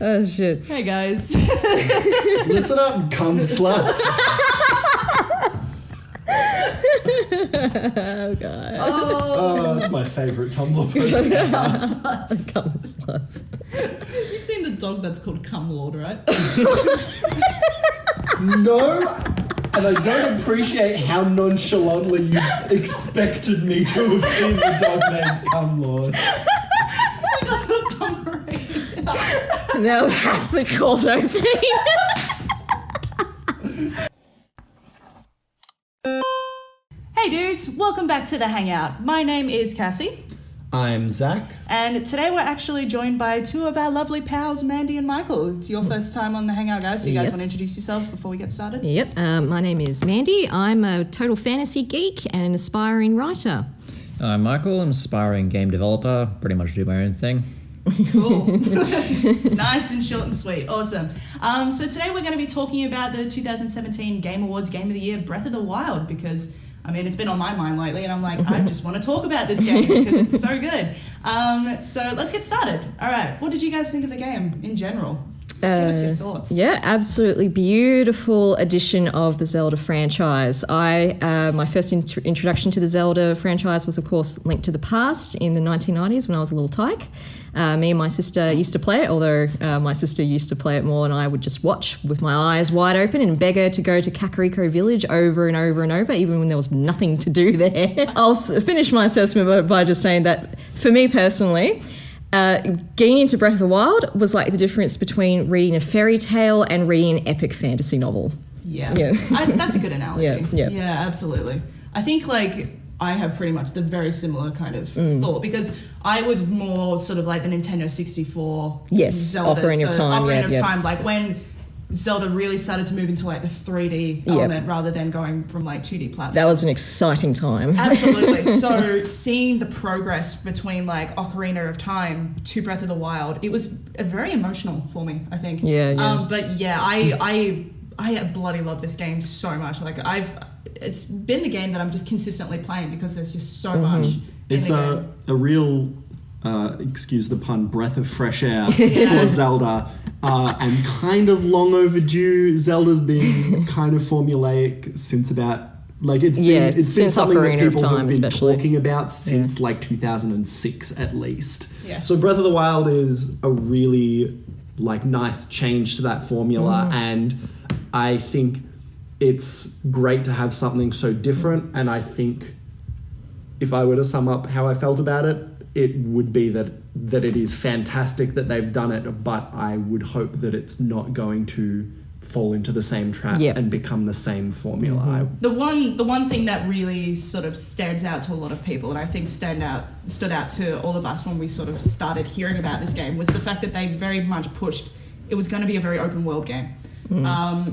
Oh, shit. Hey, guys. Listen up, cum sluts. Oh, God. Oh, it's my favourite Tumblr post. Cum sluts. You've seen the dog that's called Cum Lord, right? No, and I don't appreciate how nonchalantly you expected me to have seen the dog named Cum Lord. Now that's a cold opening. Hey, dudes. Welcome back to the Hangout. My name is Cassie. I'm Zach. And today we're actually joined by two of our lovely pals, Mandy and Michael. It's your first time on the Hangout, guys, so you guys Yes. want to introduce yourselves before we get started? Yep, my name is Mandy. I'm a total fantasy geek and an aspiring writer. I'm Michael. I'm an aspiring game developer. Pretty much do my own thing. Cool. Nice and short and sweet. Awesome. So today we're going to be talking about the 2017 Game Awards Game of the Year, Breath of the Wild, because I mean, it's been on my mind lately, and I'm like, I just want to talk about this game because it's so good. So let's get started. All right, what did you guys think of the game in general? Give us your thoughts. Yeah, absolutely beautiful addition of the Zelda franchise. My first introduction to the Zelda franchise was, of course, Link to the Past in the 1990s when I was a little tyke. Me and my sister used to play it, although my sister used to play it more and I would just watch with my eyes wide open and beg her to go to Kakariko Village over and over and over, even when there was nothing to do there. I'll finish my assessment by just saying that for me personally, getting into Breath of the Wild was like the difference between reading a fairy tale and reading an epic fantasy novel. Yeah. Yeah. That's a good analogy. Yeah. Absolutely. I think I have pretty much the very similar kind of thought, because I was more sort of like the Nintendo 64 Zelda. Ocarina of Time. Ocarina of Time, like when Zelda really started to move into like the 3D element rather than going from like 2D platforms. That was an exciting time. Absolutely. So seeing the progress between like Ocarina of Time to Breath of the Wild, it was very emotional for me, I think. Yeah. But yeah, I bloody love this game so much. Like it's been the game that I'm just consistently playing because there's just so much. It's a real, excuse the pun, breath of fresh air for Zelda. And kind of long overdue. Zelda's been kind of formulaic since about, like, it's been something Ocarina that people of Time, have been especially talking about since like 2006 at least. Yeah. So Breath of the Wild is a really like nice change to that formula, and I think it's great to have something so different. And I think if I were to sum up how I felt about it, it would be that it is fantastic that they've done it, but I would hope that it's not going to fall into the same trap and become the same formula. The one thing that really sort of stands out to a lot of people, and I think stood out to all of us when we sort of started hearing about this game, was the fact that they very much pushed it was going to be a very open world game,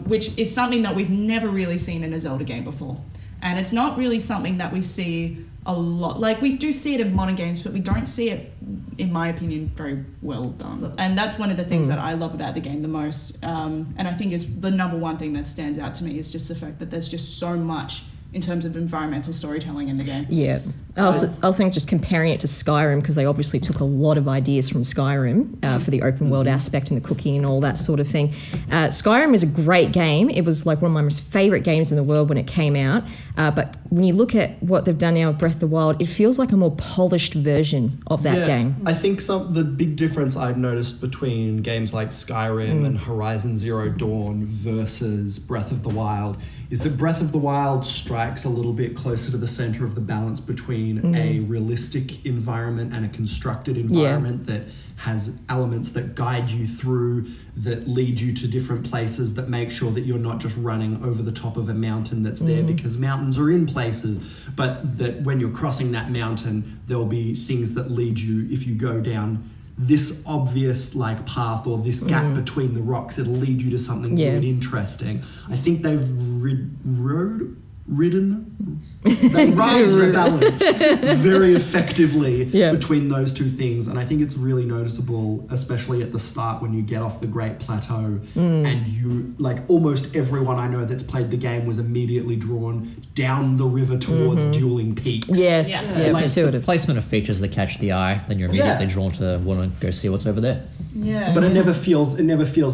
which is something that we've never really seen in a Zelda game before. And it's not really something that we see a lot. Like, we do see it in modern games, but we don't see it, in my opinion, very well done. And that's one of the things that I love about the game the most. And I think is the number one thing that stands out to me is just the fact that there's just so much in terms of environmental storytelling in the game. Yeah. I also think just comparing it to Skyrim, because they obviously took a lot of ideas from Skyrim for the open world aspect and the cooking and all that sort of thing. Skyrim is a great game. It was like one of my most favourite games in the world when it came out. But when you look at what they've done now with Breath of the Wild, it feels like a more polished version of that game. I think the big difference I've noticed between games like Skyrim and Horizon Zero Dawn versus Breath of the Wild is that Breath of the Wild strikes a little bit closer to the center of the balance between a realistic environment and a constructed environment that has elements that guide you through, that lead you to different places, that make sure that you're not just running over the top of a mountain that's there because mountains are in places, but that when you're crossing that mountain, there'll be things that lead you, if you go down this obvious like path or this gap between the rocks, it'll lead you to something new and interesting. I think they've rode They ride the balance very effectively Yeah. between those two things. And I think it's really noticeable, especially at the start when you get off the Great Plateau and you, like almost everyone I know that's played the game was immediately drawn down the river towards Dueling Peaks. Yes, Yeah. yeah, it's Like, It's the intuitive. placement of features that catch the eye, then you're immediately Yeah. drawn to want to go see what's over there. Yeah. But it never feels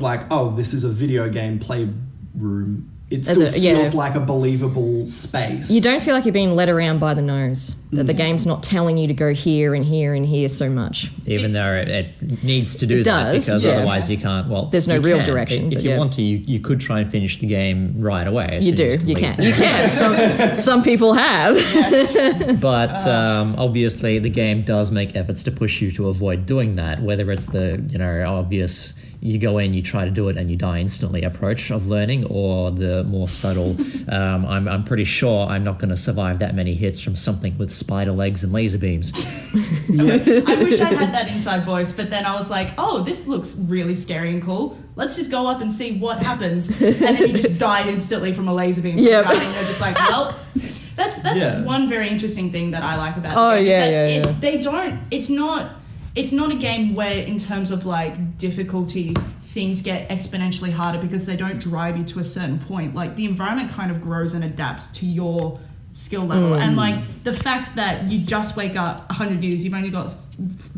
like, oh, this is a video game playroom. It still yeah. feels like a believable space. You don't feel like you're being led around by the nose, that the game's not telling you to go here and here and here so much. Even It's- though it needs to do It that does, because yeah. otherwise you can't. Well, There's no you real can. direction, If but you yeah. want to, you could try and finish the game right away. as You soon as do, you leave. can. You can. Some people have. But obviously, the game does make efforts to push you to avoid doing that. Whether it's the obvious, you go in, you try to do it, and you die instantly approach of learning, or the more subtle, I'm pretty sure I'm not going to survive that many hits from something with spider legs and laser beams. I wish I had that inside voice, but then I was like, oh, this looks really scary and cool. Let's just go up and see what happens. And then you just died instantly from a laser beam. Yep. And you're just like, well, that's Yeah. one very interesting thing that I like about Oh, the game. is yeah, that yeah, yeah. They don't, it's not a game where in terms of like difficulty, things get exponentially harder because they don't drive you to a certain point. Like the environment kind of grows and adapts to your skill level. And like the fact that you just wake up 100 years, you've only got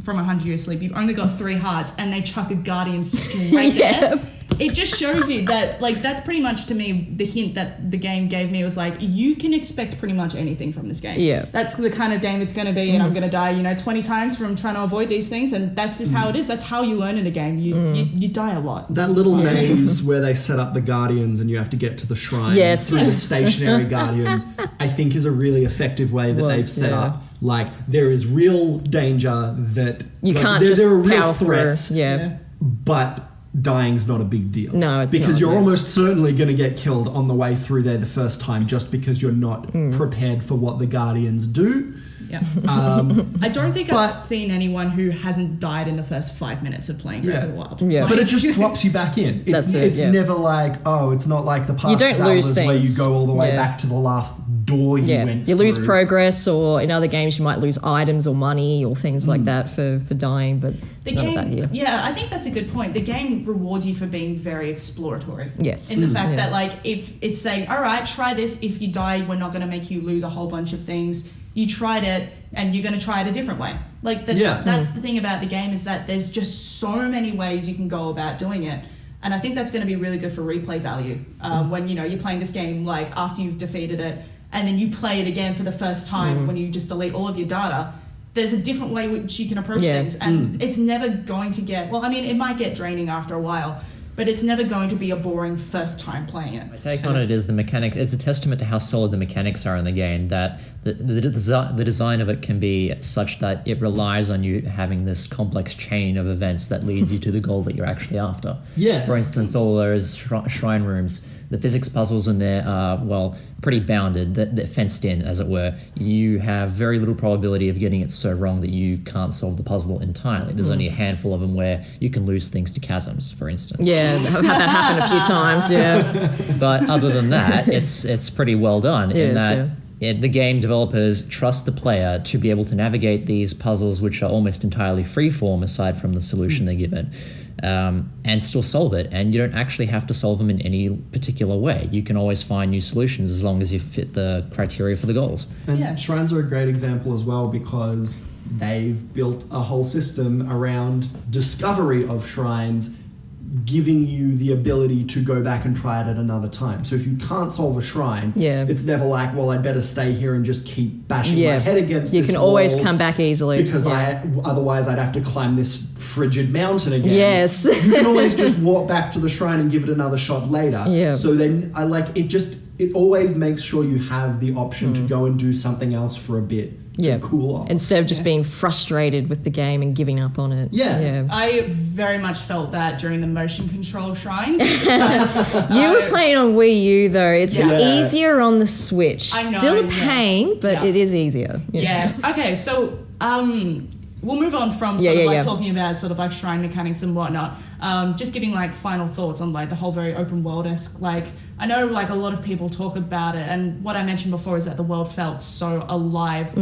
from 100 years sleep, you've only got 3 hearts and they chuck a guardian straight there. It just shows you that, like, that's pretty much to me the hint that the game gave me was like, you can expect pretty much anything from this game. Yeah. That's the kind of game it's going to be, and I'm going to die, 20 times from trying to avoid these things, and that's just how it is. That's how you learn in the game. You die a lot. That little maze where they set up the guardians and you have to get to the shrine Yes. through the stationary guardians, I think is a really effective way that they've set up. Like, there is real danger that You like, can't there, just there are real power threats, through. Yeah. but dying's not a big deal. No, it's because not, you're no. almost certainly going to get killed on the way through there the first time just because you're not prepared for what the guardians do. Yeah. Um, I don't think But- I've seen anyone who hasn't died in the first 5 minutes of playing Breath of the Wild. Yeah. But it just drops you back in. That's it, It's yeah. never like, oh, it's not like the past don't lose Zeldas where you things. go all the way Yeah. back to the last door you Yeah, went you lose through. progress, or in other games you might lose items or money or things like that for dying, but it's none of that here. Yeah, I think that's a good point. The game rewards you for being very exploratory. Yes. In the fact Yeah. that, like, if it's saying, all right, try this. If you die, we're not going to make you lose a whole bunch of things. You tried it, and you're going to try it a different way. Like, that's the thing about the game, is that there's just so many ways you can go about doing it. And I think that's going to be really good for replay value. When, you're playing this game, like, after you've defeated it, and then you play it again for the first time when you just delete all of your data. There's a different way which you can approach things, and it's never going to get, well, I mean, it might get draining after a while, but it's never going to be a boring first time playing it. My take on it is the mechanics. It's a testament to how solid the mechanics are in the game, that the design of it can be such that it relies on you having this complex chain of events that leads you to the goal that you're actually after. Yeah. For instance, all those shrine rooms, the physics puzzles in there are, well, pretty bounded, they're fenced in, as it were. You have very little probability of getting it so wrong that you can't solve the puzzle entirely. There's only a handful of them where you can lose things to chasms, for instance. Yeah, I've had that happen a few times, yeah. But other than that, it's pretty well done It in is, that yeah. the game developers trust the player to be able to navigate these puzzles, which are almost entirely freeform aside from the solution they're given, and still solve it. And you don't actually have to solve them in any particular way. You can always find new solutions as long as you fit the criteria for the goals. And Yeah. shrines are a great example as well because they've built a whole system around discovery of shrines, giving you the ability to go back and try it at another time. So if you can't solve a shrine, it's never like, well, I'd better stay here and just keep bashing my head against you this can always wall come back easily. because otherwise I'd have to climb this frigid mountain again. Yes. You can always just walk back to the shrine and give it another shot later. Yeah. So then it always makes sure you have the option to go and do something else for a bit to cool off. Instead of just being frustrated with the game and giving up on it. Yeah. I very much felt that during the motion control shrines. You were playing on Wii U though. It's Yeah. easier on the Switch. I know, Still a yeah. pain, but Yeah. it is easier. Yeah. Okay, so we'll move on from sort of like talking about sort of like shrine mechanics and whatnot. Just giving like final thoughts on like the whole very open world-esque. Like I know like a lot of people talk about it, and what I mentioned before is that the world felt so alive.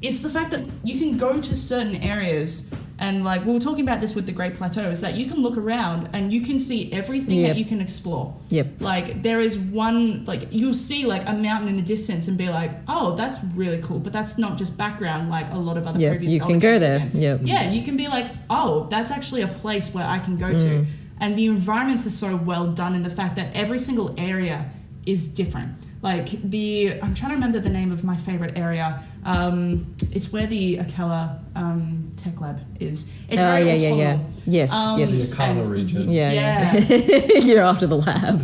It's the fact that you can go to certain areas, and like we were talking about this with the Great Plateau, is that you can look around and you can see everything that you can explore. Like there is one, like you'll see like a mountain in the distance and be like, oh, that's really cool, but that's not just background like a lot of other previous you Zelda can go games there. have been. Yeah, you can be like, oh, that's actually a place where I can go to. And the environments are so well done in the fact that every single area is different. Like I'm trying to remember the name of my favorite area. It's where the Akela Tech Lab is. It's very autumnal. Yes. The Akala region. Yeah. You're after the lab.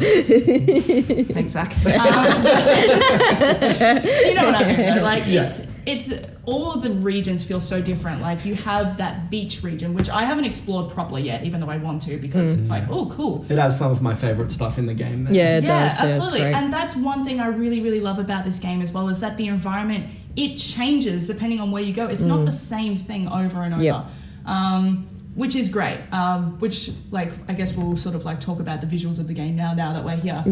Thanks, Zach. You know what I mean, though. Like it's all of the regions feel so different. Like you have that beach region, which I haven't explored properly yet, even though I want to, because it's like, oh, cool. It has some of my favorite stuff in the game. There. Yeah, it does. Absolutely. Yeah, and that's one thing I really, really love about this game as well, is that the environment, it changes depending on where you go. It's not the same thing over and over. Which is great. Which, like, I guess we'll sort of like talk about the visuals of the game now that we're here.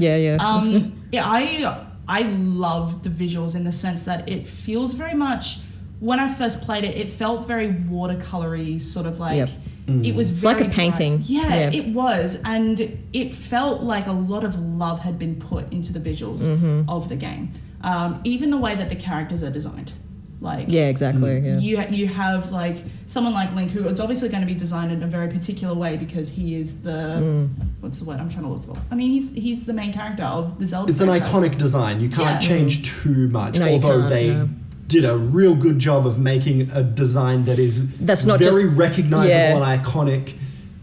I love the visuals in the sense that it feels very much, when I first played it, it felt very watercolory, sort of like, it was it's very like a painting. bright. Yeah, it was. And it felt like a lot of love had been put into the visuals of the game. Even the way that the characters are designed. Like exactly. You have like someone like Link, who is obviously going to be designed in a very particular way because he is the what's the word I'm trying to look for? I mean, he's the main character of the Zelda. It's franchise. an iconic design. You can't change too much, No, although they did a real good job of making a design that's not very just recognizable and iconic.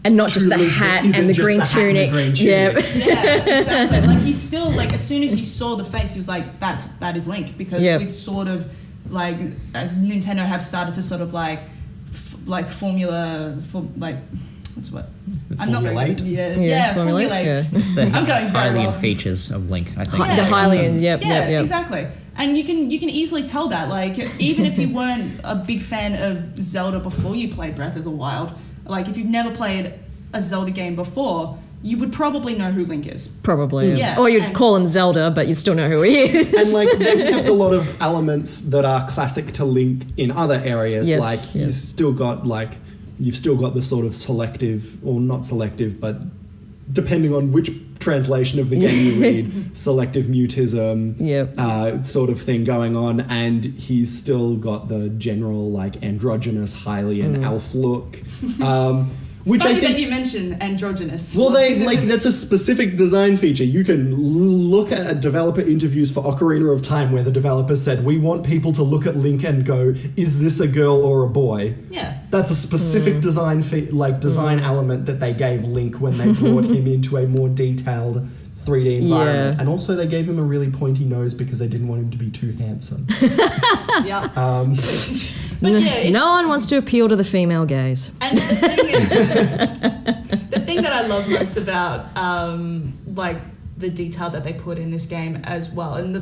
And not just the hat and the green tunic. Yeah, exactly. Like he's still like, as soon as he saw the face, he was like, that is Link, because we've sort of like Nintendo have started to sort of like formulate. I'm not very good. Formulate. It's the I'm going very Hylian well. features of Link, I think. The Hylians, yep. Exactly. And you can easily tell that, like, even if you weren't a big fan of Zelda before you played Breath of the Wild, like if you've never played a Zelda game before, you would probably know who Link is. Probably. Yeah. Or you'd call him Zelda, but you still know who he is. And like they've kept a lot of elements that are classic to Link in other areas. You've still got the sort of selective, or not selective, but depending on which translation of the game you read, selective mutism sort of thing going on, and he's still got the general like androgynous Hylian elf look. Which Funny I think that you mentioned androgynous. Well, that's a specific design feature. You can look at developer interviews for Ocarina of Time where the developer said, we want people to look at Link and go, is this a girl or a boy? Yeah. That's a specific design element that they gave Link when they brought him into a more detailed 3D environment. And also they gave him a really pointy nose because they didn't want him to be too handsome. But no one wants to appeal to the female gaze. And the thing that I love most about like the detail that they put in this game as well, and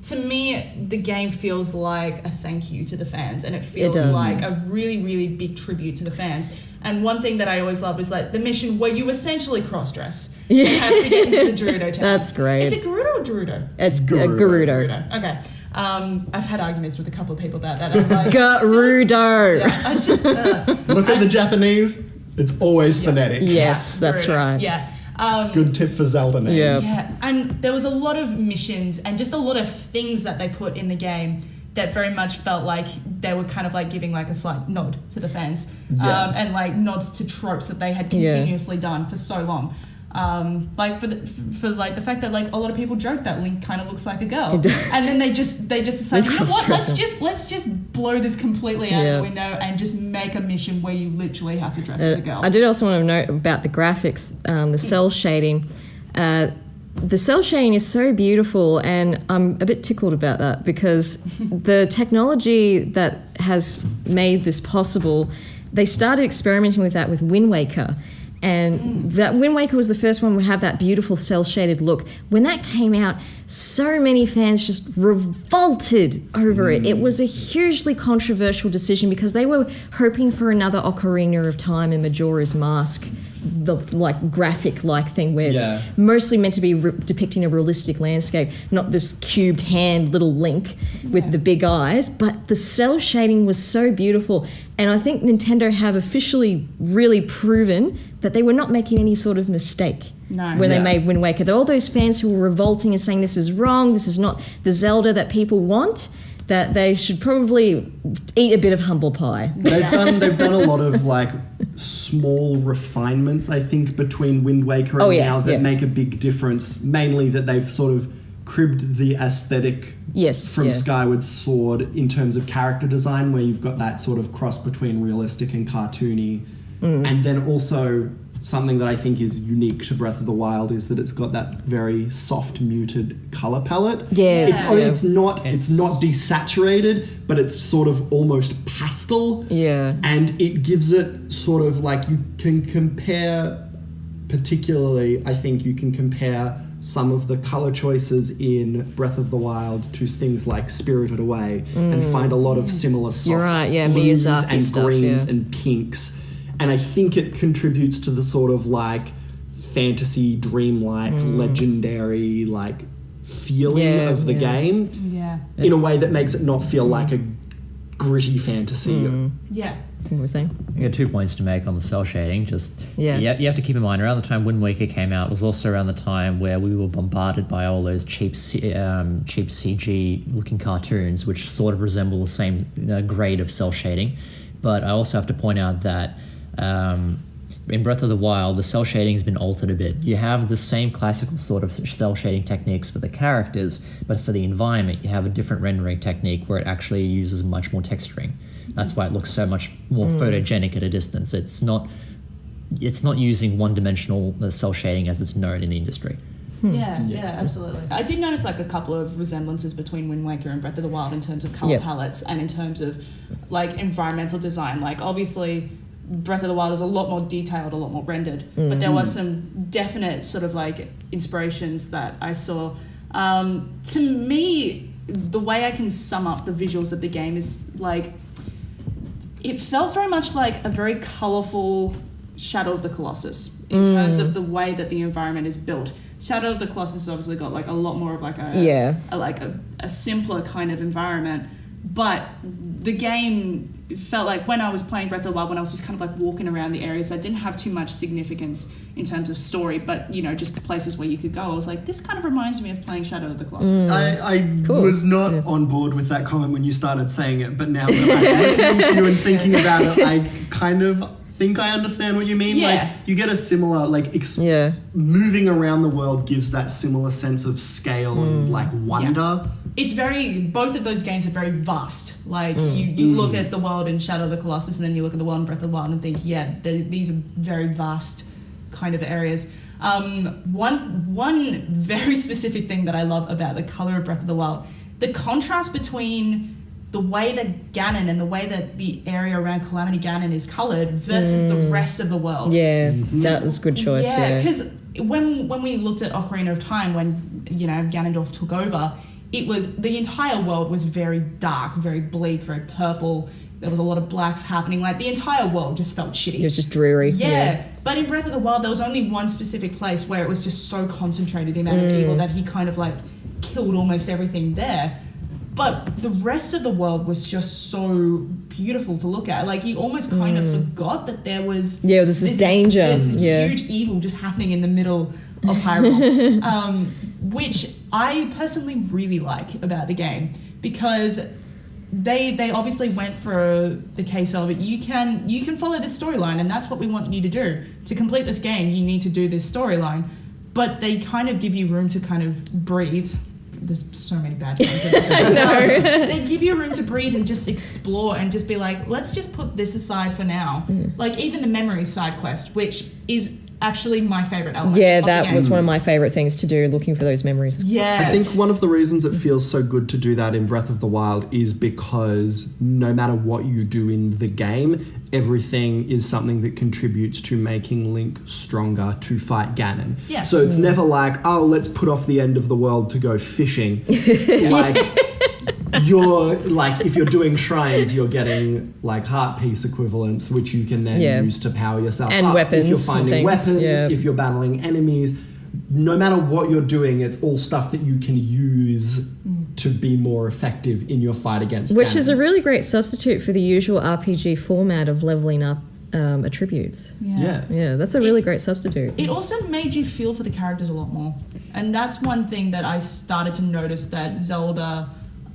to me the game feels like a thank you to the fans, and it feels like a really, really big tribute to the fans. And one thing that I always love is like the mission where you essentially cross-dress and have to get into the Gerudo town. That's great. Is it Gerudo or Gerudo? It's Gerudo. Okay. I've had arguments with a couple of people about that. I'm like, Gerudo. I just look at the Japanese. It's always phonetic. Yes, that's Gerudo. right. Yeah. Good tip for Zelda names. Yeah, and there was a lot of missions and just a lot of things that they put in the game that very much felt like they were kind of like giving like a slight nod to the fans, and like nods to tropes that they had continuously done for so long. Like for the fact that like a lot of people joke that Link kind of looks like a girl, and then they just decide, you know what, let's just blow this completely out of the window and just make a mission where you literally have to dress as a girl. I did also want to note about the graphics, the cell shading. The cell shading is so beautiful, and I'm a bit tickled about that because the technology that has made this possible, they started experimenting with that with Wind Waker. And that Wind Waker was the first one to have that beautiful cel-shaded look. When that came out, so many fans just revolted over it. It was a hugely controversial decision because they were hoping for another Ocarina of Time and Majora's Mask, the graphic thing where it's mostly meant to be depicting a realistic landscape, not this cubed hand little Link with the big eyes. But the cel shading was so beautiful, and I think Nintendo have officially really proven that they were not making any sort of mistake when they made Wind Waker. All those fans who were revolting and saying this is wrong, this is not the Zelda that people want, that they should probably eat a bit of humble pie. They've done a lot of small refinements, I think, between Wind Waker and now that make a big difference. Mainly that they've sort of cribbed the aesthetic from Skyward Sword in terms of character design, where you've got that sort of cross between realistic and cartoony. And then also something that I think is unique to Breath of the Wild is that it's got that very soft, muted color palette. It's not desaturated, but it's sort of almost pastel. And it gives it sort of you can compare, particularly I think you can compare some of the color choices in Breath of the Wild to things like Spirited Away and find a lot of similar soft blues and stuff, greens and pinks. And I think it contributes to the sort of fantasy, dreamlike, legendary feeling of the game in a way that makes it not feel like a gritty fantasy. What we're saying? I got 2 points to make on the cell shading. You have to keep in mind, around the time Wind Waker came out was also around the time where we were bombarded by all those cheap CG looking cartoons, which sort of resemble the same grade of cell shading. But I also have to point out that in Breath of the Wild, the cell shading has been altered a bit. You have the same classical sort of cell shading techniques for the characters, but for the environment, you have a different rendering technique where it actually uses much more texturing. That's why it looks so much more photogenic at a distance. It's not using one-dimensional cell shading as it's known in the industry. Yeah, absolutely. I did notice a couple of resemblances between Wind Waker and Breath of the Wild in terms of color palettes and in terms of environmental design. Obviously Breath of the Wild is a lot more detailed, a lot more rendered, but there was some definite sort of inspirations that I saw. To me, the way I can sum up the visuals of the game is it felt very much like a very colorful Shadow of the Colossus in terms of the way that the environment is built. Shadow of the Colossus has obviously got a lot more of a simpler kind of environment, but the game felt like when I was playing Breath of the Wild, when I was just kind of walking around the areas that didn't have too much significance in terms of story, but just the places where you could go, I was like, this kind of reminds me of playing Shadow of the Colossus. I was not on board with that comment when you started saying it, but now that I'm listening to you and thinking about it, I kind of think I understand what you mean. You get a similar moving around the world gives that similar sense of scale and wonder. It's both of those games are very vast. You look at the world in Shadow of the Colossus and then you look at the world in Breath of the Wild and think, these are very vast kind of areas. One very specific thing that I love about the color of Breath of the Wild, the contrast between the way that Ganon and the way that the area around Calamity Ganon is colored versus the rest of the world. That was a good choice. Because when we looked at Ocarina of Time, when Ganondorf took over, it was the entire world was very dark, very bleak, very purple. There was a lot of blacks happening. The entire world just felt shitty. It was just dreary. But in Breath of the Wild, there was only one specific place where it was just so concentrated, the amount of evil, that he kind of killed almost everything there. But the rest of the world was just so beautiful to look at. You almost kind of forgot that there was... there's this danger. This huge evil just happening in the middle of Hyrule. Which I personally really like about the game, because they obviously went for the case of it. You can follow this storyline, and that's what we want you to do. To complete this game, you need to do this storyline. But they kind of give you room to kind of breathe. There's so many bad things in this. I know. They give you room to breathe and just explore and just be let's just put this aside for now. Even the memory side quest, which is actually my favorite element. Yeah, of the that game. was one of my favorite things to do, looking for those memories. Yeah. I think one of the reasons it feels so good to do that in Breath of the Wild is because no matter what you do in the game, everything is something that contributes to making Link stronger to fight Ganon. Yeah. So it's never like, oh, let's put off the end of the world to go fishing. Like, you're like, if you're doing shrines, you're getting like heart piece equivalents, which you can then use to power yourself and up. weapons. If you're finding and things, weapons, if you're battling enemies, no matter what you're doing, it's all stuff that you can use to be more effective in your fight against Which Ganon. is a really great substitute for the usual RPG format of leveling up attributes. Yeah. Yeah, that's a really great substitute. It also made you feel for the characters a lot more. And that's one thing that I started to notice, that Zelda,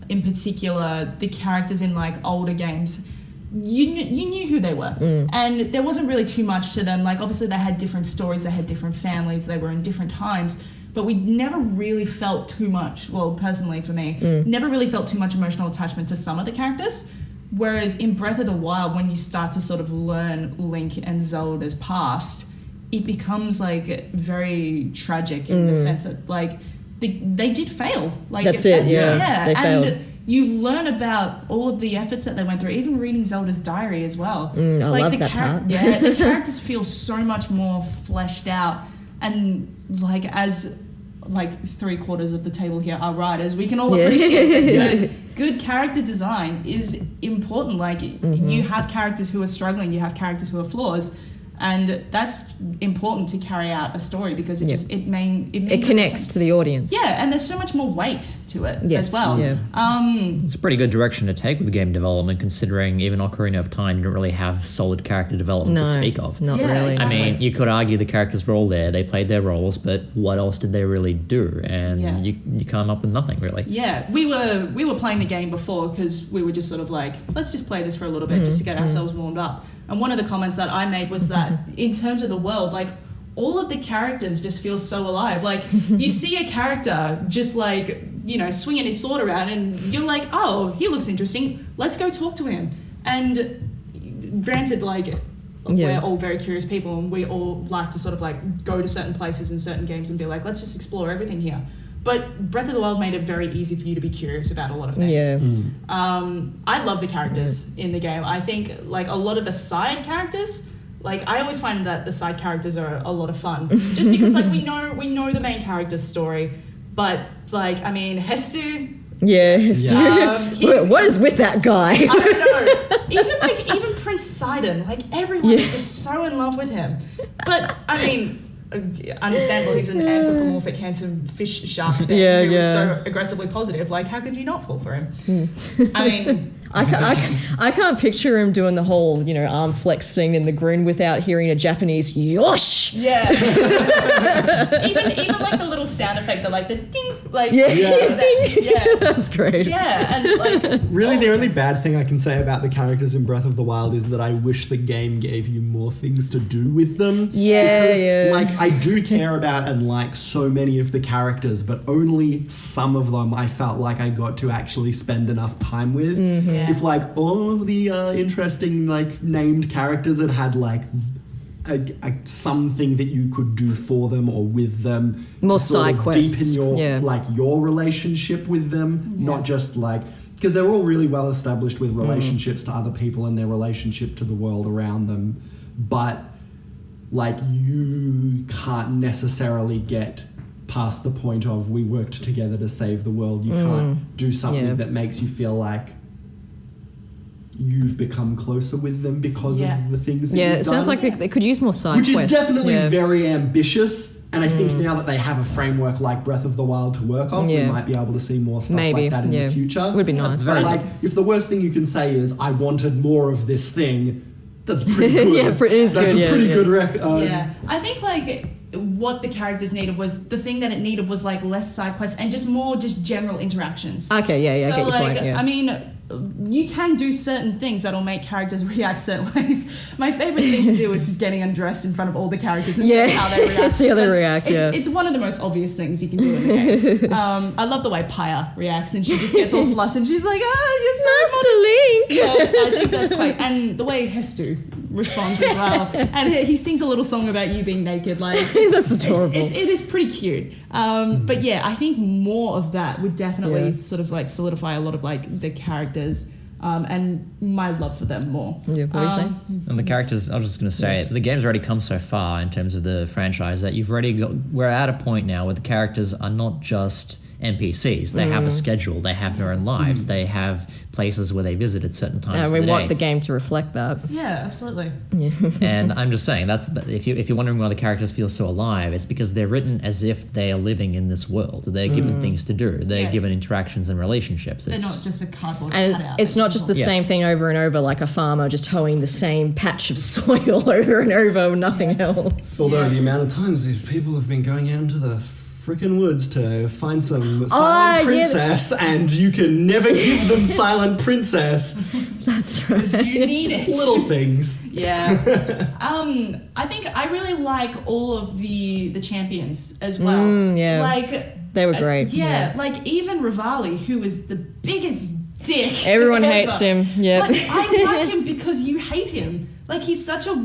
in particular, the characters in like older games, you knew who they were. And there wasn't really too much to them. Like, obviously they had different stories, they had different families, they were in different times, but we never really felt too much, well, personally for me, never really felt too much emotional attachment to some of the characters. Whereas in Breath of the Wild, when you start to sort of learn Link and Zelda's past, it becomes like very tragic in the sense that like they did fail. Like That's it, yeah. They and failed. you learn about all of the efforts that they went through, even reading Zelda's diary as well. I love that part. Yeah, the characters feel so much more fleshed out, and like as like 3/4 of the table here are writers, we can all appreciate that good character design is important. Like you have characters who are struggling, you have characters who are flaws, and that's important to carry out a story because it just it connects to the audience. Yeah, and there's so much more weight to it as well. Yeah. It's a pretty good direction to take with game development, considering even Ocarina of Time didn't really have solid character development to speak of. Not Yeah, really. exactly. I mean, you could argue the characters were all there, they played their roles, but what else did they really do? And you come up with nothing, really. Yeah, we were playing the game before because we were just sort of like, let's just play this for a little bit just to get ourselves warmed up. And one of the comments that I made was that in terms of the world, like all of the characters just feel so alive. Like you see a character just like, you know, swinging his sword around and you're like, oh, he looks interesting. Let's go talk to him. And granted, like we're all very curious people and we all like to sort of like go to certain places in certain games and be like, let's just explore everything here. But Breath of the Wild made it very easy for you to be curious about a lot of things. Yeah. I love the characters in the game. I think like a lot of the side characters, like I always find that the side characters are a lot of fun. Just because like we know the main character's story, but like I mean Hestu. What is with that guy? I don't know. Even Prince Sidon, like everyone is just so in love with him. But I mean, understandable, he's an anthropomorphic handsome fish shark thing who was so aggressively positive. Like, how could you not fall for him? I mean, I can't picture him doing the whole, you know, arm flex thing in the grin without hearing a Japanese yosh. Yeah. even like the little sound effect, the like the ding, like ding. Yeah, That's great. yeah, and like Really, the only bad thing I can say about the characters in Breath of the Wild is that I wish the game gave you more things to do with them. Because, like, I do care about and like so many of the characters, but only some of them I felt like I got to actually spend enough time with. Yeah. If, like, all of the interesting, like, named characters had, like, something that you could do for them or with them More to sort side of quests. deepen your like your relationship with them, not just like, because they're all really well established with relationships to other people and their relationship to the world around them, but like you can't necessarily get past the point of we worked together to save the world. You can't do something that makes you feel like you've become closer with them because of the things that you've done. It sounds like they could use more side Which quests. is definitely very ambitious, and I think now that they have a framework like Breath of the Wild to work off, we might be able to see more stuff like that in the future. Would be nice. But like, if the worst thing you can say is, I wanted more of this thing, that's pretty good. It is that's good. a pretty good I think like what the characters needed was the thing that it needed was like less side quests and just more just general interactions. Okay, I So get your like, point. Yeah. I mean, you can do certain things that'll make characters react certain ways. My favorite thing to do is just getting undressed in front of all the characters and see how they react. See how they react, It's one of the most obvious things you can do in the game. I love the way Paya reacts and she just gets all flustered and she's like, you're so Master Link. yeah, I think that's quite, and the way Hestu responds as well, and he sings a little song about you being naked. Like That's adorable. it is pretty cute. But yeah, I think more of that would definitely sort of like solidify a lot of like the characters. And my love for them more. Yeah, what are you saying? And the characters, I was just going to say, the game's already come so far in terms of the franchise that we're at a point now where the characters are not just NPCs. They have a schedule. They have their own lives. They have places where they visit at certain times And of we the want day. the game to reflect that. Yeah, absolutely. And I'm just saying, if you're wondering why the characters feel so alive, it's because they're written as if they are living in this world. They're given things to do. They're given interactions and relationships. They're not just a cardboard And cutout. it's not just the same thing over and over, like a farmer just hoeing the same patch of soil over and over, nothing else. Although the amount of times these people have been going out into the freaking woods to find some silent princess, and you can never give them silent princess. That's right. Because you need it. Little things. Yeah. I think I really like all of the champions as well. Yeah. Like They were great. yeah, like even Rivali, who is the biggest dick. Everyone ever. hates him. Yeah. Like, I like him because you hate him. Like he's such a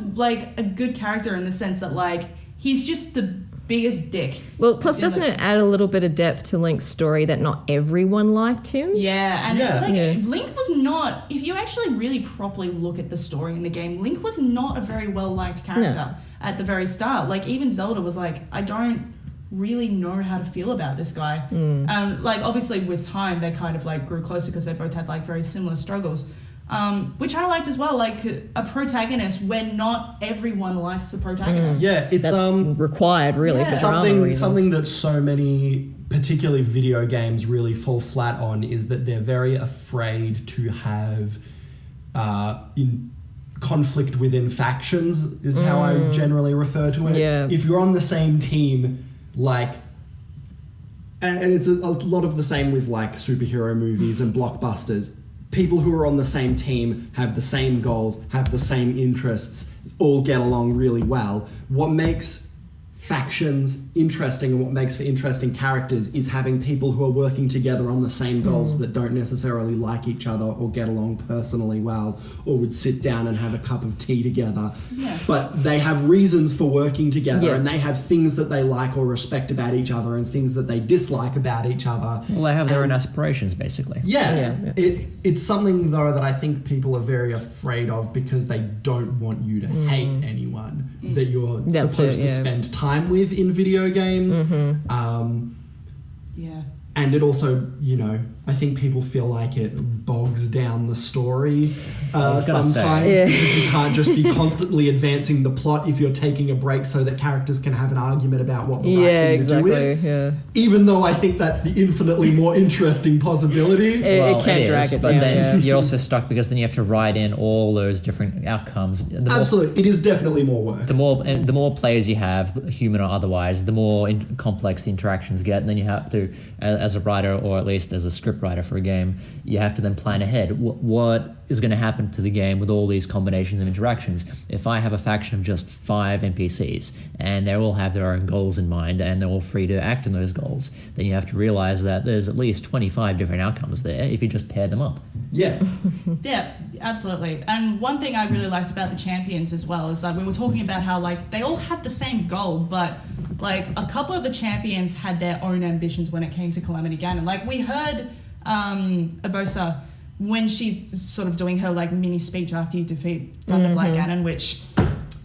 good character in the sense that like he's just the biggest dick. Well, plus doesn't it add a little bit of depth to Link's story that not everyone liked him? Yeah, and Yeah. Link was not, if you actually really properly look at the story in the game, Link was not a very well-liked character at the very start. Like, even Zelda was like, I don't really know how to feel about this guy. Like, obviously, with time, they kind of, like, grew closer because they both had, like, very similar struggles. Which I liked as well, like a protagonist where not everyone likes the protagonist. Yeah, it's That's required, really, for drama reasons. something that so many, particularly video games, really fall flat on is that they're very afraid to have in conflict within factions, is how I generally refer to it. Yeah. If you're on the same team, like, and it's a lot of the same with like superhero movies and blockbusters. People who are on the same team have the same goals, have the same interests, all get along really well. What makes factions interesting and what makes for interesting characters is having people who are working together on the same goals that don't necessarily like each other or get along personally well or would sit down and have a cup of tea together. Yeah. But they have reasons for working together Yeah. and they have things that they like or respect about each other and things that they dislike about each other. Well, they have their own aspirations, basically. Yeah, Yeah. It's something though that I think people are very afraid of because they don't want you to hate anyone that you're That's supposed it, to yeah. spend time with in video games. Yeah. And it also, you know, I think people feel like it bogs down the story was gonna sometimes say. Yeah. because you can't just be constantly advancing the plot if you're taking a break so that characters can have an argument about what the right Yeah, thing to do exactly. is. Yeah. Even though I think that's the infinitely more interesting possibility. It can drag it but down. then Yeah. you're also stuck because then you have to write in all those different outcomes. The more- Absolutely, it is definitely more work. the more players you have, human or otherwise, the more complex the interactions get, and then you have to, as a writer or at least as a script writer for a game, you have to then plan ahead. What is going to happen to the game with all these combinations of interactions? If I have a faction of just 5 NPCs and they all have their own goals in mind and they're all free to act on those goals, then you have to realize that there's at least 25 different outcomes there if you just pair them up. Yeah. Yeah, absolutely. And one thing I really liked about the champions as well is that we were talking about how like they all had the same goal, but like a couple of the champions had their own ambitions when it came to Calamity Ganon. Like we heard Urbosa when she's sort of doing her like mini speech after you defeat Thunder Black Ganon, which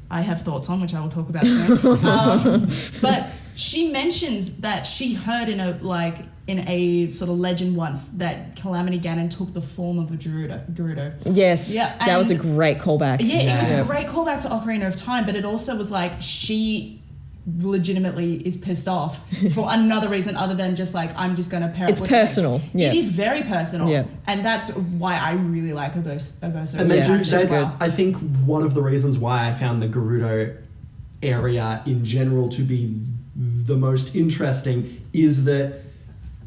I have thoughts on, which I will talk about soon. But she mentions that she heard in a sort of legend once that Calamity Ganon took the form of a Gerudo. Yes, Yeah, that was a and- great callback. Yeah, it was Yeah. a great callback to Ocarina of Time, but it also was like she legitimately is pissed off for another reason other than just like I'm just going to pair It's up with personal, Link. yeah. It is very personal, Yeah. and that's why I really like Urbosa. And they Yeah, do. she's That's, good. I think one of the reasons why I found the Gerudo area in general to be the most interesting is that,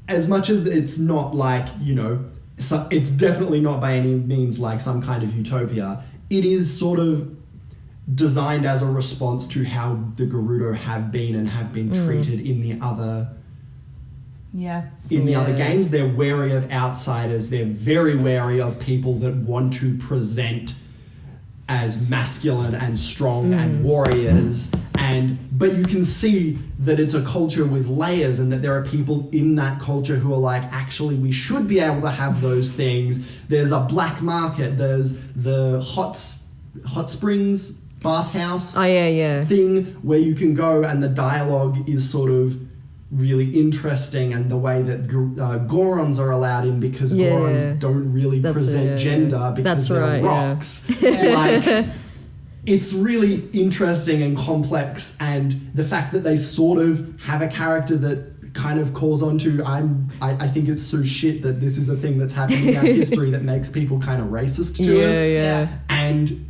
as much as it's not like, you know, so it's definitely not by any means like some kind of utopia. It is sort of designed as a response to how the Gerudo have been treated in the other. Yeah. In the other Yeah. games, they're wary of outsiders. They're very wary of people that want to present as masculine and strong and warriors, but you can see that it's a culture with layers, and that there are people in that culture who are like, actually, we should be able to have those things. There's a black market. There's the hot springs bathhouse thing where you can go, and the dialogue is sort of really interesting, and the way that Gorons are allowed in, because Gorons don't really present gender because they're rocks. Like, it's really interesting and complex, and the fact that they sort of have a character that kind of calls on to, I think it's so shit that this is a thing that's happening in our history that makes people kind of racist to us. And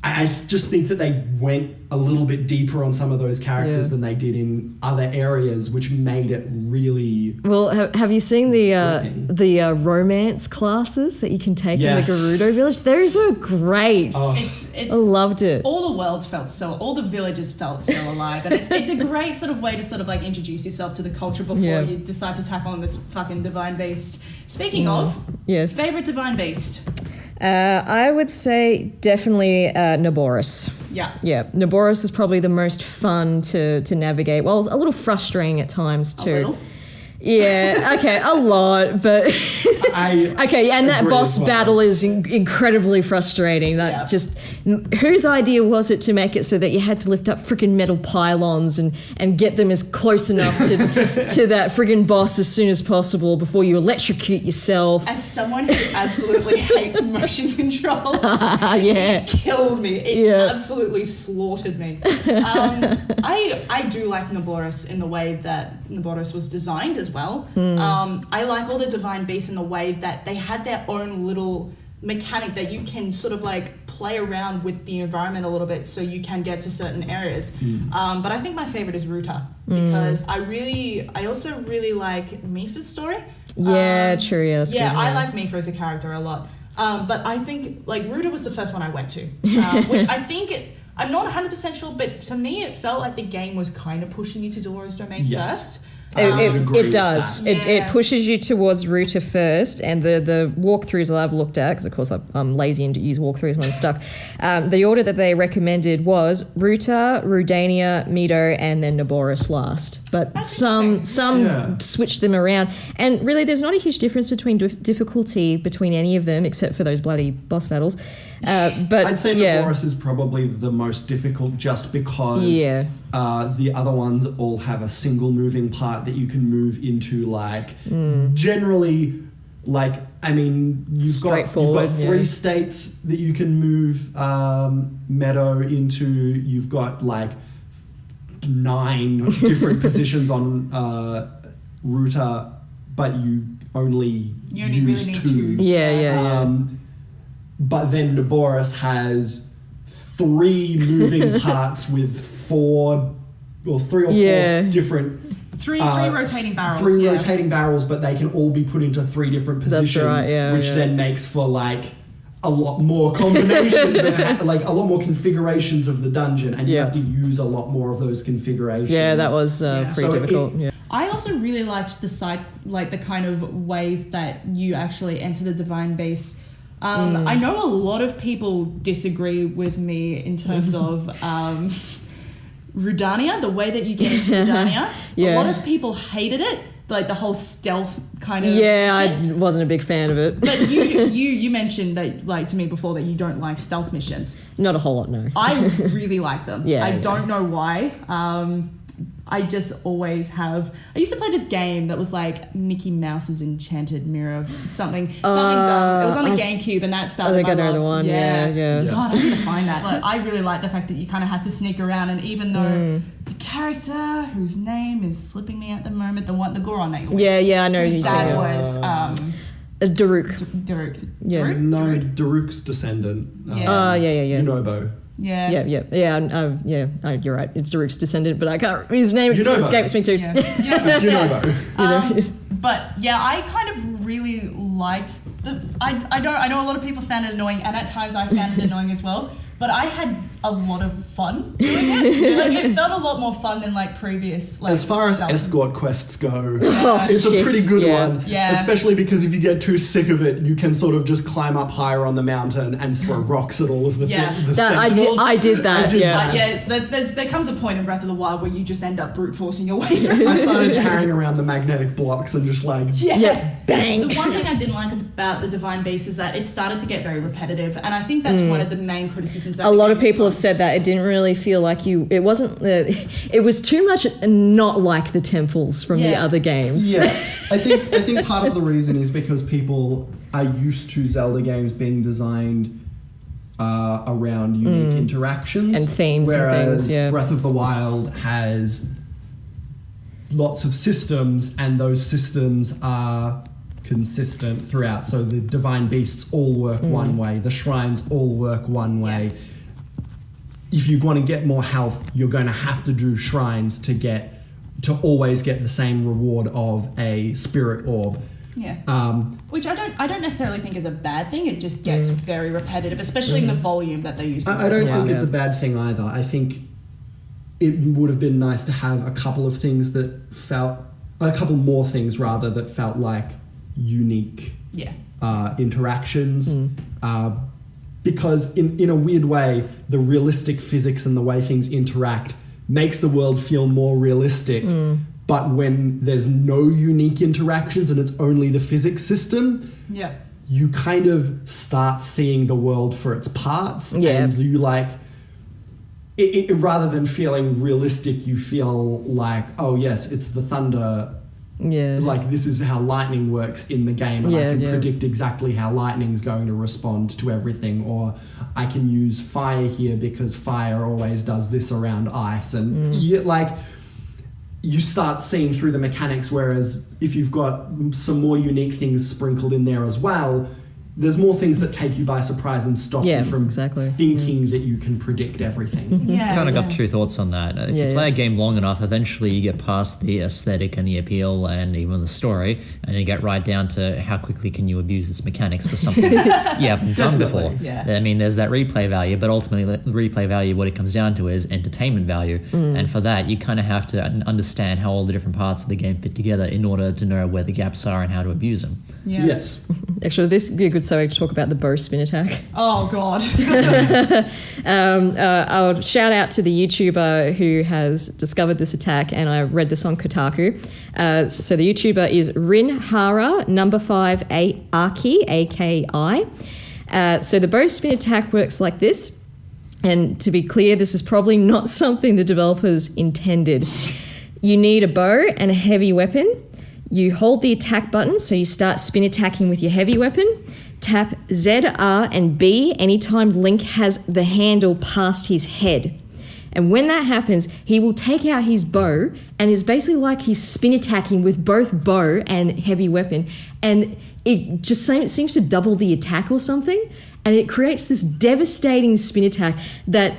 I just think that they went a little bit deeper on some of those characters than they did in other areas, which made it really... Well, have you seen the romance classes that you can take in the Gerudo village? Those were great. I loved it. All the villages felt so alive, and it's a great sort of way to sort of like introduce yourself to the culture before you decide to tackle on this fucking divine beast. Speaking of, favorite divine beast? I would say definitely Naboris. Yeah, Naboris is probably the most fun to navigate. Well, it's a little frustrating at times too. A little? Yeah, okay, a lot, but and that boss battle is incredibly frustrating. That just, whose idea was it to make it so that you had to lift up freaking metal pylons and get them as close enough to that friggin' boss as soon as possible before you electrocute yourself? As someone who absolutely hates motion controls, it killed me. It absolutely slaughtered me. I do like Naboris in the way that Naboris was designed as well. I like all the divine beasts in the way that they had their own little mechanic that you can sort of like play around with the environment a little bit so you can get to certain areas. But I think my favorite is Ruta, because I also really like Mifa's story. That's good, I like Mifa as a character a lot. But I think like Ruta was the first one I went to, which I think I'm not 100% sure, but to me it felt like the game was kind of pushing you to Dora's domain first. It does. It pushes you towards Ruta first, and the walkthroughs that I've looked at, because of course I'm lazy and use walkthroughs when I'm stuck. The order that they recommended was Ruta, Rudania, Mido, and then Naboris last. But some switch them around, and really there's not a huge difference between difficulty between any of them except for those bloody boss battles. But I'd say Naboris is probably the most difficult, just because the other ones all have a single moving part that you can move into, like generally, like, I mean, you've got 3 states that you can move Meadow into. You've got like 9 different positions on Ruta, but you only use really 2. But then Naboris has 3 moving parts with 3 or 4 different... 3 rotating barrels. 3 rotating barrels, but they can all be put into 3 different positions, which then makes for like a lot more combinations, like a lot more configurations of the dungeon, and you have to use a lot more of those configurations. Yeah, that was pretty difficult. I also really liked the kind of ways that you actually enter the divine beast. I know a lot of people disagree with me in terms of Rudania, the way that you get into Rudania. A lot of people hated it, like the whole stealth kind of shit. I wasn't a big fan of it. But you mentioned that, like, to me before, that you don't like stealth missions. Not a whole lot, no. I really like them. I don't know why. I just always have... I used to play this game that was like Mickey Mouse's Enchanted Mirror, something dumb. It was on the GameCube, and that started I think I know the one. Yeah. God, I need to find that. But I really like the fact that you kind of had to sneak around, and even though the character whose name is slipping me at the moment, the Goron that you're with, I know whose dad was Daruk. Daruk. No, Daruk's descendant. Yunobo. Yeah. You're right. It's Daruk's descendant, but I can't. His name escapes me too. It's Yunobo. But I kind of really liked the. I know a lot of people found it annoying, and at times I found it annoying as well. But I had a lot of fun doing it. Like, it felt a lot more fun than like previous. Like, As far as Zelda. escort quests go, Oh, it's a jeez. pretty good one. Yeah. Especially because if you get too sick of it, you can sort of just climb up higher on the mountain and throw rocks at all of the, the sentinels. I did that. There comes a point in Breath of the Wild where you just end up brute forcing your way through. I started carrying around the magnetic blocks and just like... Bang. The one thing I didn't like about the Divine Beast is that it started to get very repetitive, and I think that's one of the main criticisms. That a lot of people have said that it didn't really feel like it wasn't it was too much not like the temples from the other games. Yeah, I think part of the reason is because people are used to Zelda games being designed around unique interactions and themes whereas and things. Yeah. Breath of the Wild has lots of systems, and those systems are consistent throughout. So the divine beasts all work one way, the shrines all work one way. If you want to get more health, you're going to have to do shrines to always get the same reward of a spirit orb. Yeah. Which I don't necessarily think is a bad thing. It just gets very repetitive, especially in the volume that they use. I don't think it's a bad thing either. I think it would have been nice to have a couple more things that felt like unique interactions. Because in a weird way, the realistic physics and the way things interact makes the world feel more realistic. But when there's no unique interactions and it's only the physics system, you kind of start seeing the world for its parts. And you like... It, rather than feeling realistic, you feel like, oh yes, it's the thunder. Yeah. Like this is how lightning works in the game, and I can predict exactly how lightning's going to respond to everything, or I can use fire here because fire always does this around ice, and you start seeing through the mechanics. Whereas if you've got some more unique things sprinkled in there as well, there's more things that take you by surprise and stop you from thinking that you can predict everything. Kind of got two thoughts on that. If you play a game long enough, eventually you get past the aesthetic and the appeal and even the story, and you get right down to how quickly can you abuse its mechanics for something you haven't done before. I mean, there's that replay value, but ultimately the replay value, what it comes down to is entertainment value. And for that, you kind of have to understand how all the different parts of the game fit together in order to know where the gaps are and how to abuse them. Yes. Actually, this would be a good subject to talk about the bow spin attack. Oh, God. I'll shout out to the YouTuber who has discovered this attack, and I read this on Kotaku. So the YouTuber is Rinhara, #5 Aki, A-K-I. So the bow spin attack works like this. And to be clear, this is probably not something the developers intended. You need a bow and a heavy weapon. You hold the attack button, so you start spin attacking with your heavy weapon. Tap Z, R, and B anytime Link has the handle past his head. And when that happens, he will take out his bow, and it's basically like he's spin attacking with both bow and heavy weapon. And it just seems to double the attack or something. And it creates this devastating spin attack that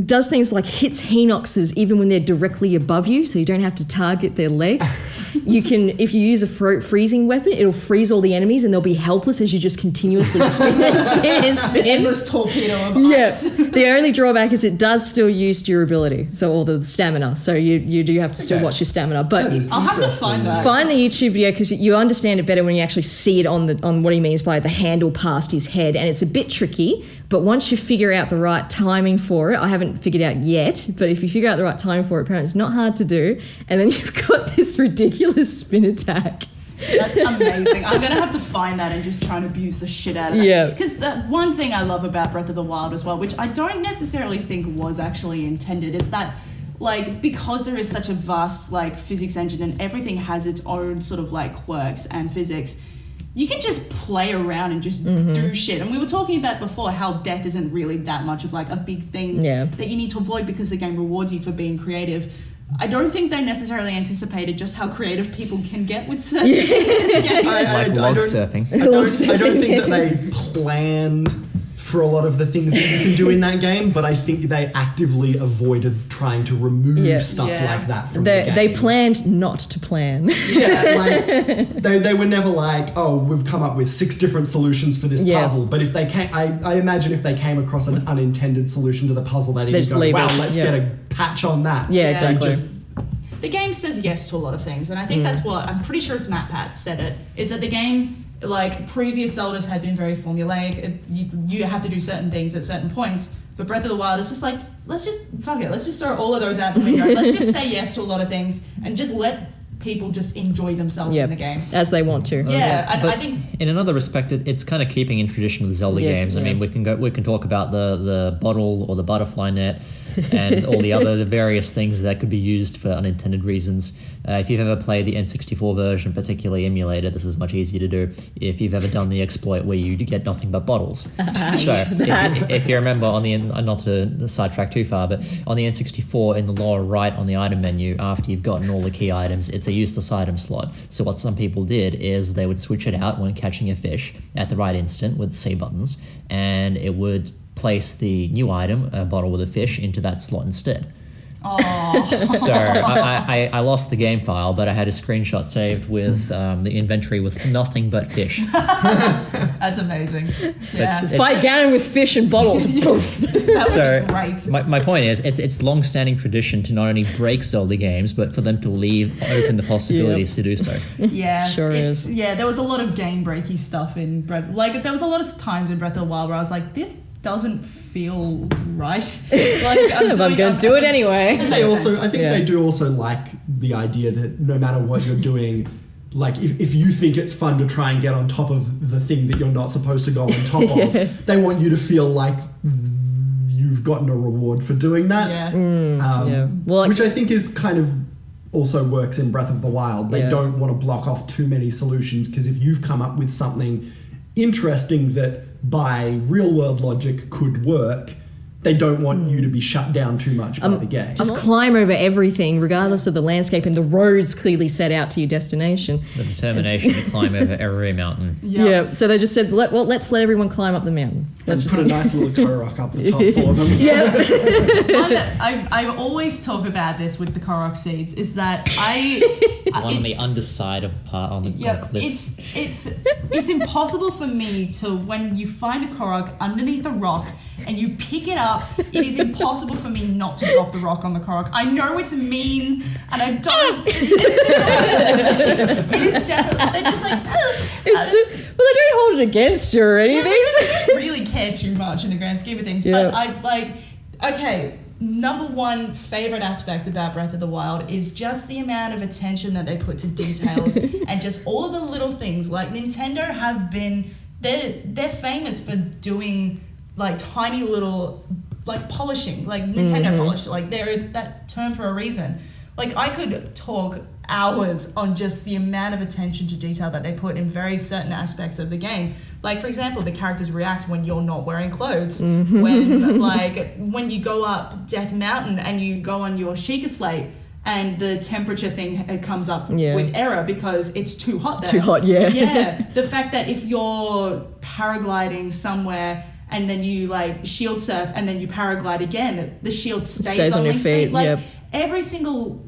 does things like hits Hinoxes even when they're directly above you, so you don't have to target their legs. You can, if you use a freezing weapon, it'll freeze all the enemies and they'll be helpless as you just continuously spin and spin and spin. Endless torpedo of ice. The only drawback is it does still use durability, all the stamina. So you do have to still watch your stamina. But I'll have to find that. Find the YouTube video because you understand it better when you actually see it on what he means by the handle past his head, and it's a bit tricky. But once you figure out the right timing for it, I haven't figured out yet, but if you figure out the right timing for it, apparently it's not hard to do. And then you've got this ridiculous spin attack. That's amazing. I'm going to have to find that and just try and abuse the shit out of that. Yeah. Because the one thing I love about Breath of the Wild as well, which I don't necessarily think was actually intended, is that because there is such a vast physics engine and everything has its own sort of quirks and physics, you can just play around and just do shit. And we were talking about before how death isn't really that much of a big thing that you need to avoid because the game rewards you for being creative. I don't think they necessarily anticipated just how creative people can get with certain things in the game. Log surfing. I don't think that they planned for a lot of the things that you can do in that game, but I think they actively avoided trying to remove stuff like that from the game. They planned not to plan. Yeah, like they were never like, oh, we've come up with 6 different solutions for this puzzle. But if they came, I imagine if they came across an unintended solution to the puzzle, they'd even go, wow, let's get a patch on that. Yeah, exactly. The game says yes to a lot of things, and I think that's what, I'm pretty sure it's Matt Pat said it, is that the game, like previous Zeldas had been very formulaic. You have to do certain things at certain points, but Breath of the Wild is just like, let's just throw all of those out the window. Let's just say yes to a lot of things and just let people just enjoy themselves in the game as they want to. Yeah, and but I think in another respect, it's kind of keeping in tradition with Zelda games. I mean, we can talk about the bottle or the butterfly net and all the various things that could be used for unintended reasons. If you've ever played the N64 version, particularly emulated, this is much easier to do. If you've ever done the exploit where you get nothing but bottles. So if you remember on the, not to sidetrack too far, but on the N64 in the lower right on the item menu, after you've gotten all the key items, it's a useless item slot. So what some people did is they would switch it out when catching a fish at the right instant with C buttons, and it would place the new item, a bottle with a fish, into that slot instead. Oh. So I lost the game file, but I had a screenshot saved with the inventory with nothing but fish. That's amazing. Yeah. Fight Ganon with fish and bottles. Poof. That would be great. My point is, it's long-standing tradition to not only break Zelda games, but for them to leave open the possibilities to do so. Yeah, Sure is. Yeah, there was a lot of game breaky stuff in Breath. Like there was a lot of times in Breath of the Wild where I was like, this doesn't feel right. Like I'm going to do it anyway. I think they do also like the idea that no matter what you're doing, like if you think it's fun to try and get on top of the thing that you're not supposed to go on top of, they want you to feel like you've gotten a reward for doing that. Yeah. Well, which I think is kind of also works in Breath of the Wild. They don't want to block off too many solutions, because if you've come up with something interesting that by real world logic could work, they don't want you to be shut down too much by the game. Just climb over everything, regardless of the landscape, and the roads clearly set out to your destination. The determination to climb over every mountain. Yeah. So they just said, let's let everyone climb up the mountain. Let's just put a nice little Korok up the top for them. I always talk about this with the Korok seeds, is that On the underside of part on the cliffs. It's impossible for me to, when you find a Korok underneath a rock and you pick it up, it is impossible for me not to drop the rock on the Korok. I know it's mean, and I don't. It is definitely. They're just like. Well, they don't hold it against you or anything. I don't really care too much in the grand scheme of things, but I like. Okay, number one favorite aspect about Breath of the Wild is just the amount of attention that they put to details and just all the little things. Like Nintendo have been, they're famous for doing like tiny little, like polishing, like Nintendo polish. Like there is that term for a reason. Like I could talk hours on just the amount of attention to detail that they put in very certain aspects of the game. Like for example, the characters react when you're not wearing clothes. When you go up Death Mountain and you go on your Sheikah Slate and the temperature thing comes up with error because it's too hot there. Too hot, Yeah. The fact that if you're paragliding somewhere and then you like shield surf and then you paraglide again, the shield stays on your feet. Like every single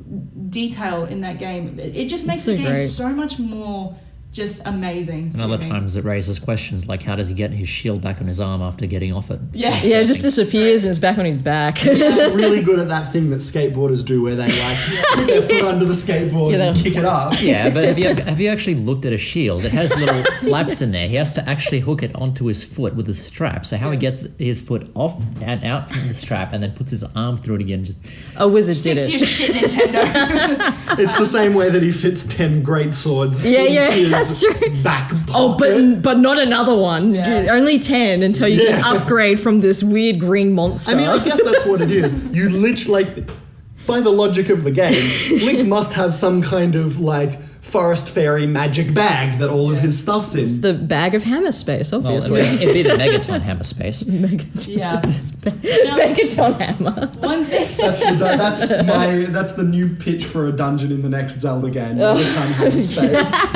detail in that game, it just makes the game so much more just amazing. And other times it raises questions like, how does he get his shield back on his arm after getting off it? It just disappears and it's back on his back. It's just really good at that thing that skateboarders do where they like put their foot under the skateboard and kick it up. Yeah, but have you actually looked at a shield? It has little flaps in there. He has to actually hook it onto his foot with a strap. So how he gets his foot off and out from the strap and then puts his arm through it again. Just a wizard did fix it. your shit, Nintendo. It's the same way that he fits 10 great swords in his that's true. back pocket. Oh, but not another one. Only 10 until you can upgrade from this weird green monster. I mean, I guess that's what it is. You literally, like, by the logic of the game, Link must have some kind of, like, forest fairy magic bag that all of his stuff's in. It's the bag of hammer space, obviously. Well, it'd be the Megaton hammer space. Megaton hammer. One thing. That's the new pitch for a dungeon in the next Zelda game. Megaton hammer space.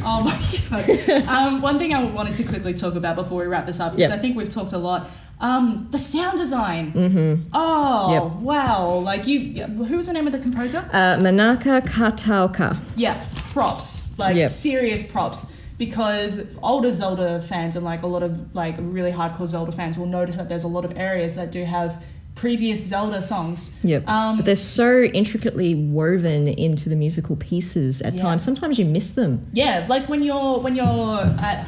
Oh my god. One thing I wanted to quickly talk about before we wrap this up, because I think we've talked a lot. The sound design. Mm-hmm. Oh, wow. Like who was the name of the composer? Manaka Kataoka. Yeah, props. Like serious props. Because older Zelda fans and like a lot of like really hardcore Zelda fans will notice that there's a lot of areas that do have previous Zelda songs. Yep. But they're so intricately woven into the musical pieces at times. Sometimes you miss them. Yeah, like when you're at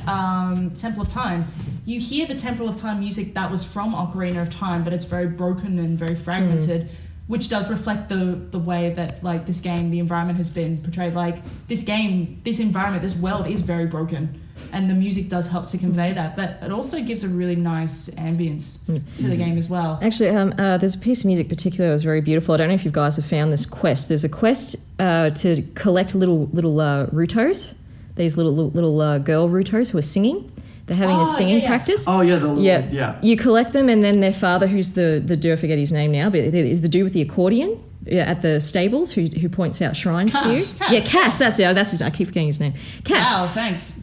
Temple of Time, you hear the Temple of Time music that was from Ocarina of Time, but it's very broken and very fragmented. Which does reflect the way that like this game, the environment has been portrayed. Like this game, this environment, this world is very broken, and the music does help to convey that. But it also gives a really nice ambience to the game as well. Actually, there's a piece of music particularly that was very beautiful. I don't know if you guys have found this quest. There's a quest to collect little Rutos, these little girl Rutos who are singing. They're having a singing practice. Oh, yeah. You collect them, and then their father, who's the dude, I forget his name now, but is the dude with the accordion at the stables who points out shrines to you. Cass. Yeah, Cass, that's his, I keep forgetting his name. Cass. Wow, thanks.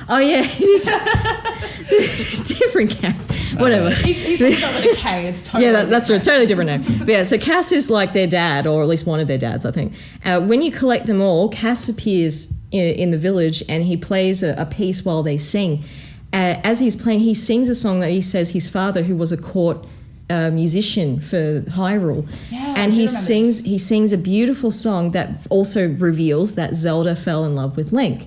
Oh, yeah, he's different Cass. Whatever. He's spelled with a K, it's totally that's a totally different name. But yeah, so Cass is like their dad, or at least one of their dads, I think. When you collect them all, Cass appears in the village and he plays a piece while they sing. As he's playing, he sings a song that he says his father, who was a court musician for Hyrule, and he sings a beautiful song that also reveals that Zelda fell in love with Link.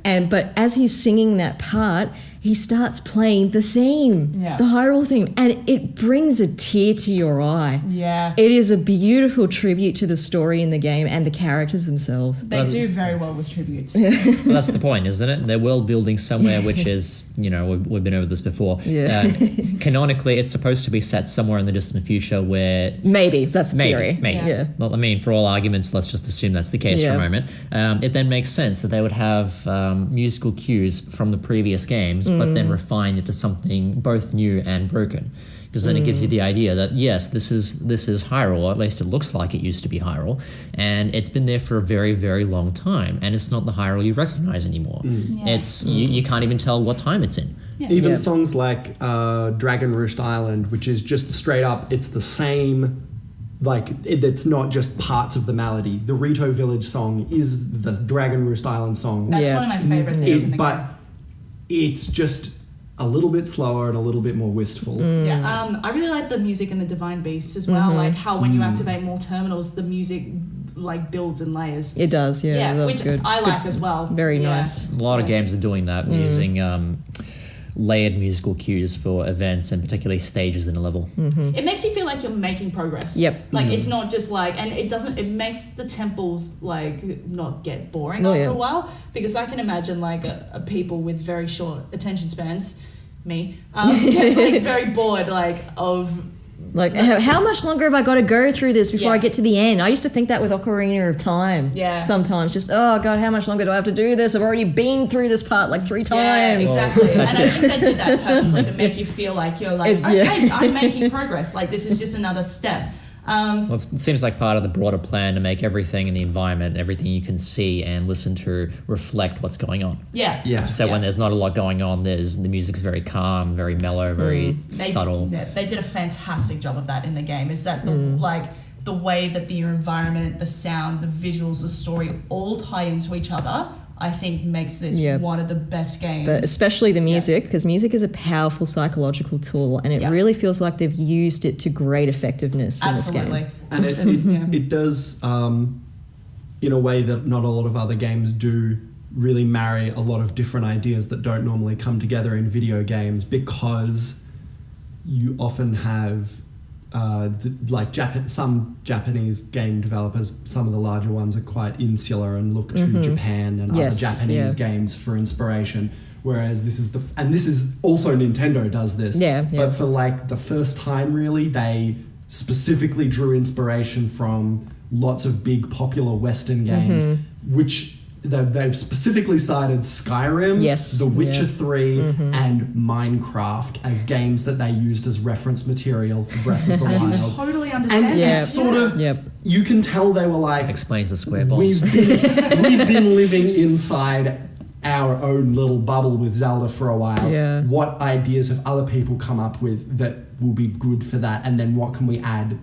But as he's singing that part, he starts playing the theme, the Hyrule theme, and it brings a tear to your eye. Yeah. It is a beautiful tribute to the story in the game and the characters themselves. They do very well with tributes. Well, that's the point, isn't it? They're world building somewhere which is, we've been over this before. Yeah. Canonically, it's supposed to be set somewhere in the distant future where... Maybe, that's the theory. Maybe. Yeah. Well, I mean, for all arguments, let's just assume that's the case for a moment. It then makes sense that they would have musical cues from the previous games, but then refine it to something both new and broken. Because then it gives you the idea that, yes, this is Hyrule, or at least it looks like it used to be Hyrule, and it's been there for a very, very long time, and it's not the Hyrule you recognize anymore. It's you can't even tell what time it's in. Even songs like Dragon Roost Island, which is just straight up, it's the same, like, it's not just parts of the melody. The Rito Village song is the Dragon Roost Island song. That's one of my favorite things in the game. But it's just a little bit slower and a little bit more wistful. I really like the music in the Divine Beasts as well. Like how when you activate more terminals, the music like builds in layers. It does, that's which good. I like as well. Very nice. A lot of games are doing that, using layered musical cues for events and particularly stages in a level. It makes you feel like you're making progress. Like it's not just like, and it makes the temples like not get boring after a while, because I can imagine like a people with very short attention spans, me, get like very bored of like how much longer have I got to go through this before I get to the end? I used to think that with Ocarina of Time. Sometimes just, oh God, how much longer do I have to do this? I've already been through this part like 3 times. Exactly. And I think they did that purposely to make you feel like you're like, okay, I'm making progress. Like this is just another step. Well, it seems like part of the broader plan to make everything in the environment, everything you can see and listen to, reflect what's going on. So when there's not a lot going on, the music's very calm, very mellow, very subtle. They did a fantastic job of that in the game. Is that the way that the environment, the sound, the visuals, the story all tie into each other, I think makes this one of the best games. But especially the music, because music is a powerful psychological tool, and it really feels like they've used it to great effectiveness in this game. And it does, in a way that not a lot of other games do, really marry a lot of different ideas that don't normally come together in video games, because you often have some Japanese game developers, some of the larger ones are quite insular and look to Japan and other Japanese games for inspiration. Whereas this is also Nintendo does this. But for like the first time, really, they specifically drew inspiration from lots of big popular Western games, which they've specifically cited Skyrim, Yes, The Witcher yeah. 3, and Minecraft as games that they used as reference material for Breath of the I Wild. totally understand And Yeah. that. it's sort of, Yep. you can tell they were like, Explains the square balls. we've been living inside our own little bubble with Zelda for a while. Yeah. What ideas have other people come up with that will be good for that? And then what can we add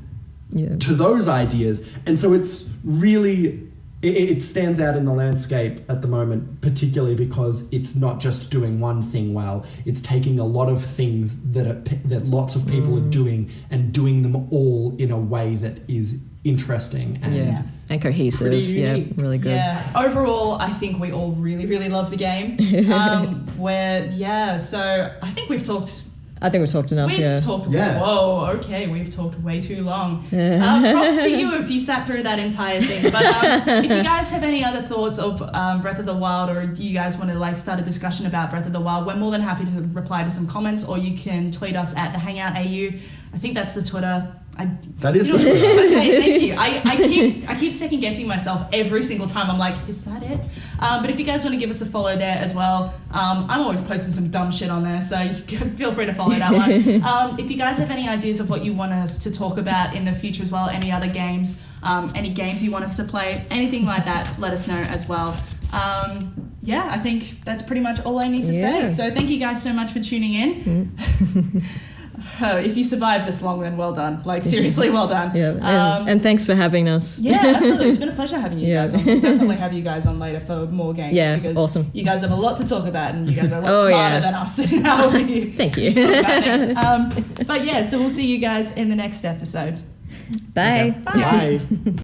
Yeah. to those ideas? And so it's really, it stands out in the landscape at the moment, particularly because it's not just doing one thing well. It's taking a lot of things that lots of people are doing and doing them all in a way that is interesting and Yeah. And cohesive. Pretty Yeah. unique. Really good. Yeah. Overall, I think we all really, really love the game. So I think we've talked. I think we've talked enough. We've talked. Yeah. Whoa. Okay, we've talked way too long. Props to you if you sat through that entire thing. But if you guys have any other thoughts of Breath of the Wild, or do you guys want to like start a discussion about Breath of the Wild, we're more than happy to reply to some comments, or you can tweet us at the Hangout AU. I think that's the Twitter. that is the Okay, Twitter. thank you. I keep second guessing myself every single time. I'm like, is that it? But if you guys want to give us a follow there as well, I'm always posting some dumb shit on there, so you can feel free to follow that one. If you guys have any ideas of what you want us to talk about in the future as well, any other games, any games you want us to play, anything like that, let us know as well. I think that's pretty much all I need to say. Yeah. So thank you guys so much for tuning in. Oh, if you survived this long, then well done. Like, seriously, well done. Yeah. And thanks for having us. Yeah, absolutely. It's been a pleasure having you Yeah. guys on. We'll definitely have you guys on later for more games. Yeah, because awesome. You guys have a lot to talk about, and you guys are a lot Oh, smarter yeah. than us in how we Thank you. talk about things. But yeah, so we'll see you guys in the next episode. Bye. Bye.